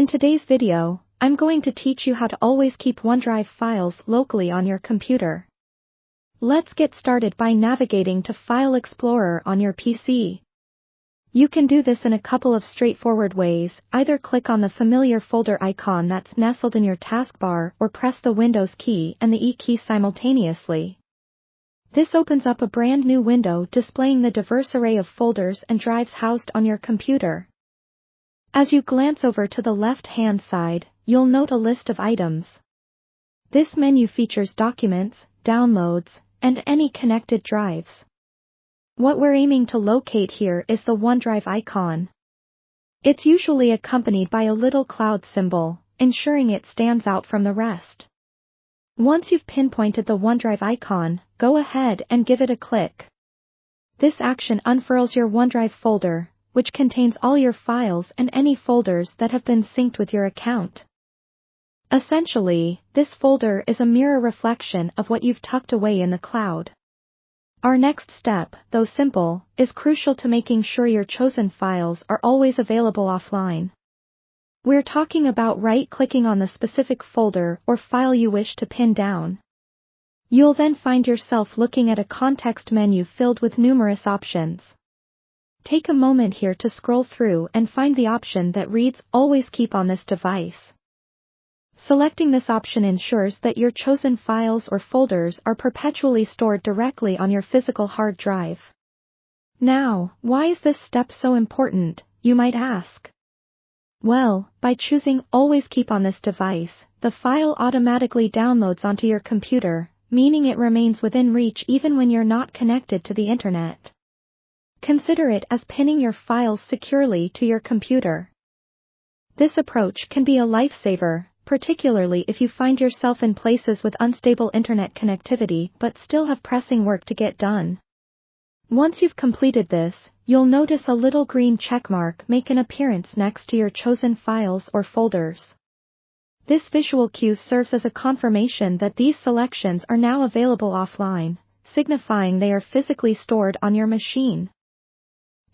In today's video, I'm going to teach you how to always keep OneDrive files locally on your computer. Let's get started by navigating to File Explorer on your PC. You can do this in a couple of straightforward ways. Either click on the familiar folder icon that's nestled in your taskbar or press the Windows key and the E key simultaneously. This opens up a brand new window displaying the diverse array of folders and drives housed on your computer. As you glance over to the left-hand side, you'll note a list of items. This menu features documents, downloads, and any connected drives. What we're aiming to locate here is the OneDrive icon. It's usually accompanied by a little cloud symbol, ensuring it stands out from the rest. Once you've pinpointed the OneDrive icon, go ahead and give it a click. This action unfurls your OneDrive folder, which contains all your files and any folders that have been synced with your account. Essentially, this folder is a mirror reflection of what you've tucked away in the cloud. Our next step, though simple, is crucial to making sure your chosen files are always available offline. We're talking about right-clicking on the specific folder or file you wish to pin down. You'll then find yourself looking at a context menu filled with numerous options. Take a moment here to scroll through and find the option that reads "Always keep on this device." Selecting this option ensures that your chosen files or folders are perpetually stored directly on your physical hard drive. Now, why is this step so important, you might ask? Well, by choosing "Always keep on this device," the file automatically downloads onto your computer, meaning it remains within reach even when you're not connected to the internet. Consider it as pinning your files securely to your computer. This approach can be a lifesaver, particularly if you find yourself in places with unstable internet connectivity but still have pressing work to get done. Once you've completed this, you'll notice a little green checkmark make an appearance next to your chosen files or folders. This visual cue serves as a confirmation that these selections are now available offline, signifying they are physically stored on your machine.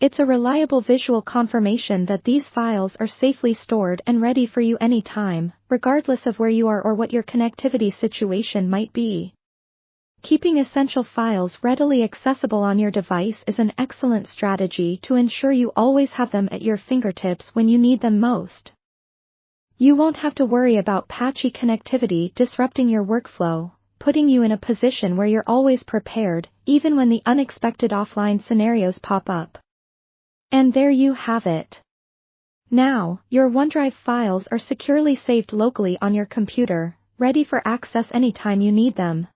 It's a reliable visual confirmation that these files are safely stored and ready for you anytime, regardless of where you are or what your connectivity situation might be. Keeping essential files readily accessible on your device is an excellent strategy to ensure you always have them at your fingertips when you need them most. You won't have to worry about patchy connectivity disrupting your workflow, putting you in a position where you're always prepared, even when the unexpected offline scenarios pop up. And there you have it. Now, your OneDrive files are securely saved locally on your computer, ready for access anytime you need them.